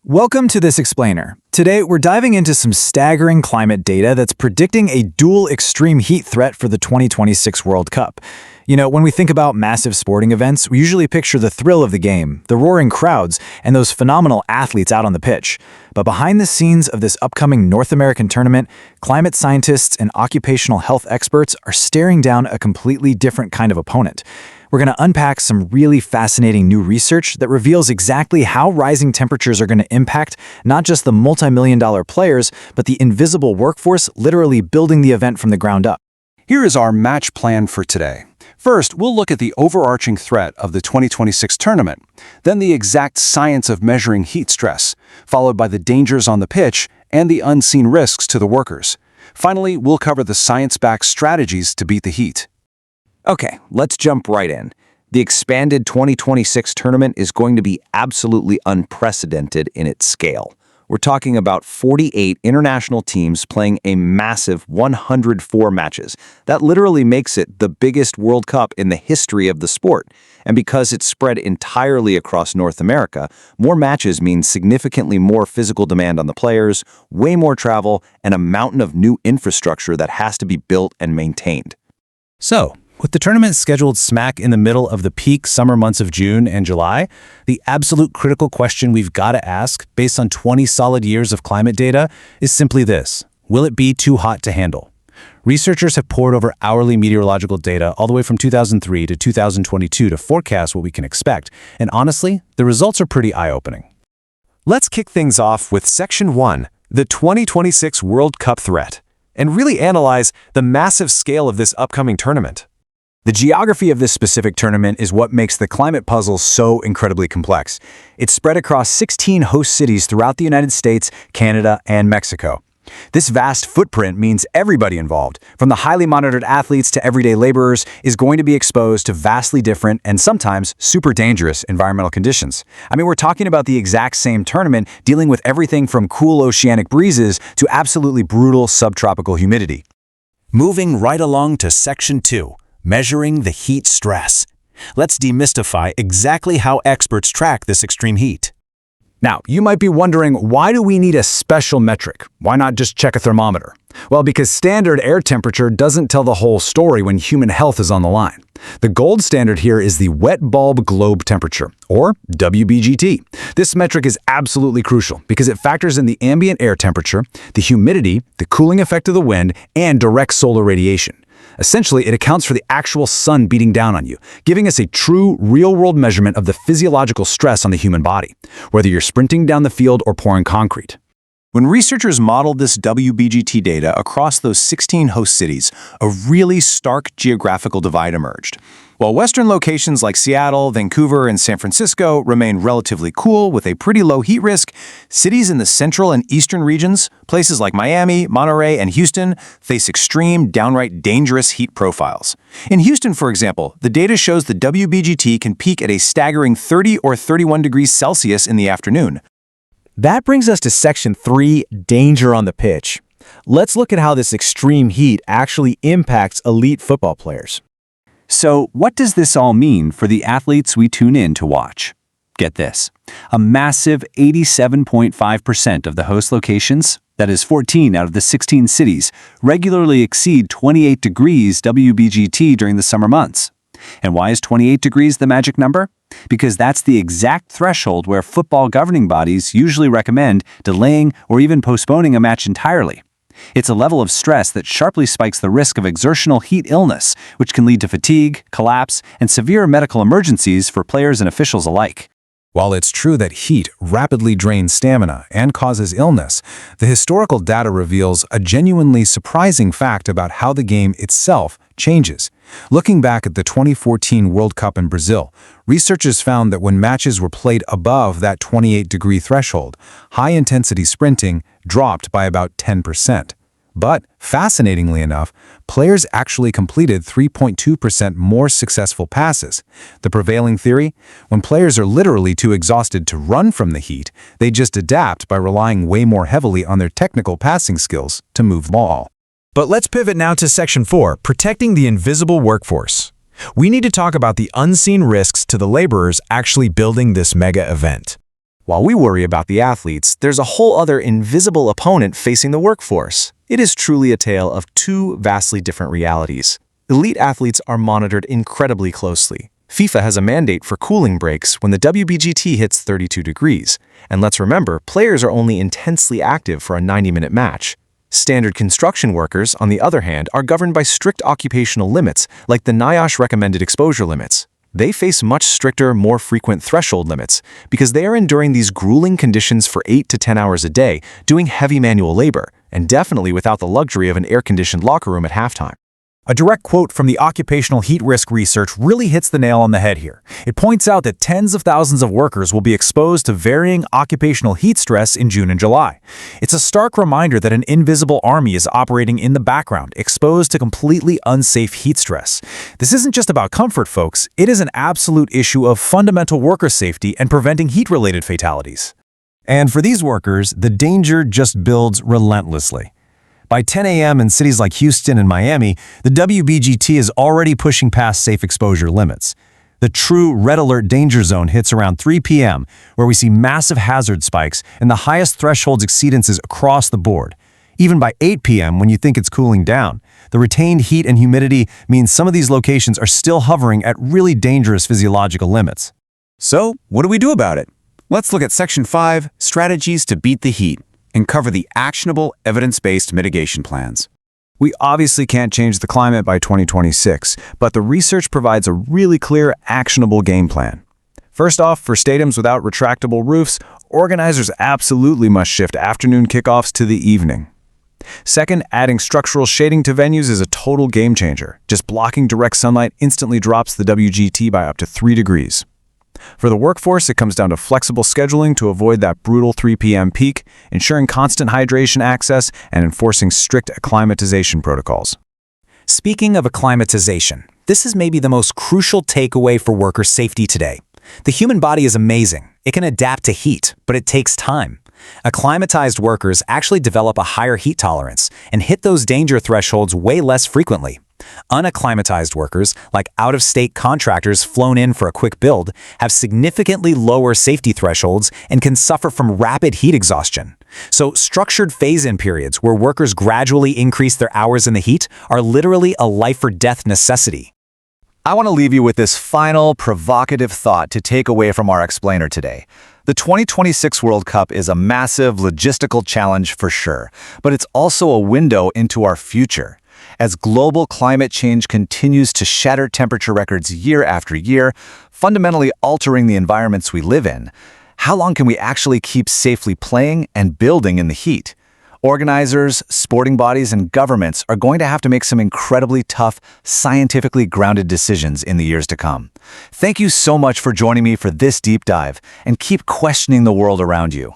Welcome to this explainer. Today, we're diving into some staggering climate data that's predicting a dual extreme heat threat for the 2026 World Cup. You know, when we think about massive sporting events, we usually picture the thrill of the game, the roaring crowds, and those phenomenal athletes out on the pitch. But behind the scenes of this upcoming North American tournament, climate scientists and occupational health experts are staring down a completely different kind of opponent. We're going to unpack some really fascinating new research that reveals exactly how rising temperatures are going to impact not just the multi-million-dollar players, but the invisible workforce literally building the event from the ground up. Here is our match plan for today. First, we'll look at the overarching threat of the 2026 tournament, then the exact science of measuring heat stress, followed by the dangers on the pitch and the unseen risks to the workers. Finally, we'll cover the science-backed strategies to beat the heat. Okay, let's jump right in. The expanded 2026 tournament is going to be absolutely unprecedented in its scale. We're talking about 48 international teams playing a massive 104 matches. That literally makes it the biggest World Cup in the history of the sport. And because it's spread entirely across North America, more matches means significantly more physical demand on the players, way more travel, and a mountain of new infrastructure that has to be built and maintained. So, with the tournament scheduled smack in the middle of the peak summer months of June and July, the absolute critical question we've got to ask, based on 20 solid years of climate data, is simply this: will it be too hot to handle? Researchers have pored over hourly meteorological data all the way from 2003 to 2022 to forecast what we can expect, and honestly, the results are pretty eye-opening. Let's kick things off with Section 1, the 2026 World Cup threat, and really analyze the massive scale of this upcoming tournament. The geography of this specific tournament is what makes the climate puzzle so incredibly complex. It's spread across 16 host cities throughout the United States, Canada, and Mexico. This vast footprint means everybody involved, from the highly monitored athletes to everyday laborers, is going to be exposed to vastly different and sometimes super dangerous environmental conditions. I mean, we're talking about the exact same tournament dealing with everything from cool oceanic breezes to absolutely brutal subtropical humidity. Moving right along to Section 2. Measuring the heat stress. Let's demystify exactly how experts track this extreme heat. Now, you might be wondering, why do we need a special metric? Why not just check a thermometer? Well, because standard air temperature doesn't tell the whole story when human health is on the line. The gold standard here is the wet bulb globe temperature, or WBGT. This metric is absolutely crucial because it factors in the ambient air temperature, the humidity, the cooling effect of the wind, and direct solar radiation. Essentially, it accounts for the actual sun beating down on you, giving us a true, real-world measurement of the physiological stress on the human body, whether you're sprinting down the field or pouring concrete. When researchers modeled this WBGT data across those 16 host cities, a really stark geographical divide emerged. While western locations like Seattle, Vancouver, and San Francisco remain relatively cool with a pretty low heat risk, cities in the central and eastern regions, places like Miami, Monterey, and Houston, face extreme, downright dangerous heat profiles. In Houston, for example, the data shows the WBGT can peak at a staggering 30 or 31 degrees Celsius in the afternoon. That brings us to Section 3, danger on the pitch. Let's look at how this extreme heat actually impacts elite football players. So, what does this all mean for the athletes we tune in to watch? Get this. A massive 87.5% of the host locations, that is 14 out of the 16 cities, regularly exceed 28 degrees WBGT during the summer months. And why is 28 degrees the magic number? Because that's the exact threshold where football governing bodies usually recommend delaying or even postponing a match entirely. It's a level of stress that sharply spikes the risk of exertional heat illness, which can lead to fatigue, collapse, and severe medical emergencies for players and officials alike. While it's true that heat rapidly drains stamina and causes illness, the historical data reveals a genuinely surprising fact about how the game itself changes. Looking back at the 2014 World Cup in Brazil, researchers found that when matches were played above that 28-degree threshold, high-intensity sprinting dropped by about 10%. But, fascinatingly enough, players actually completed 3.2% more successful passes. The prevailing theory? When players are literally too exhausted to run from the heat, they just adapt by relying way more heavily on their technical passing skills to move the ball. But let's pivot now to Section 4, protecting the invisible workforce. We need to talk about the unseen risks to the laborers actually building this mega event. While we worry about the athletes, there's a whole other invisible opponent facing the workforce. It is truly a tale of two vastly different realities. Elite athletes are monitored incredibly closely. FIFA has a mandate for cooling breaks when the WBGT hits 32 degrees. And let's remember, players are only intensely active for a 90-minute match. Standard construction workers, on the other hand, are governed by strict occupational limits, like the NIOSH recommended exposure limits. They face much stricter, more frequent threshold limits because they are enduring these grueling conditions for 8 to 10 hours a day, doing heavy manual labor, and definitely without the luxury of an air-conditioned locker room at halftime. A direct quote from the occupational heat risk research really hits the nail on the head here. It points out that tens of thousands of workers will be exposed to varying occupational heat stress in June and July. It's a stark reminder that an invisible army is operating in the background, exposed to completely unsafe heat stress. This isn't just about comfort, folks. It is an absolute issue of fundamental worker safety and preventing heat-related fatalities. And for these workers, the danger just builds relentlessly. By 10 a.m. in cities like Houston and Miami, the WBGT is already pushing past safe exposure limits. The true red alert danger zone hits around 3 p.m., where we see massive hazard spikes and the highest thresholds exceedances across the board. Even by 8 p.m., when you think it's cooling down, the retained heat and humidity means some of these locations are still hovering at really dangerous physiological limits. So, what do we do about it? Let's look at Section 5, Strategies to Beat the Heat, and cover the actionable, evidence-based mitigation plans. We obviously can't change the climate by 2026, but the research provides a really clear, actionable game plan. First off, for stadiums without retractable roofs, organizers absolutely must shift afternoon kickoffs to the evening. Second, adding structural shading to venues is a total game changer. Just blocking direct sunlight instantly drops the WGT by up to 3 degrees. For the workforce, it comes down to flexible scheduling to avoid that brutal 3 p.m. peak, ensuring constant hydration access, and enforcing strict acclimatization protocols. Speaking of acclimatization, this is maybe the most crucial takeaway for worker safety today. The human body is amazing. It can adapt to heat, but it takes time. Acclimatized workers actually develop a higher heat tolerance and hit those danger thresholds way less frequently. Unacclimatized workers, like out-of-state contractors flown in for a quick build, have significantly lower safety thresholds and can suffer from rapid heat exhaustion. So structured phase-in periods where workers gradually increase their hours in the heat are literally a life-or-death necessity. I want to leave you with this final, provocative thought to take away from our explainer today. The 2026 World Cup is a massive logistical challenge for sure, but it's also a window into our future. As global climate change continues to shatter temperature records year after year, fundamentally altering the environments we live in, how long can we actually keep safely playing and building in the heat? Organizers, sporting bodies, and governments are going to have to make some incredibly tough, scientifically grounded decisions in the years to come. Thank you so much for joining me for this deep dive, and keep questioning the world around you.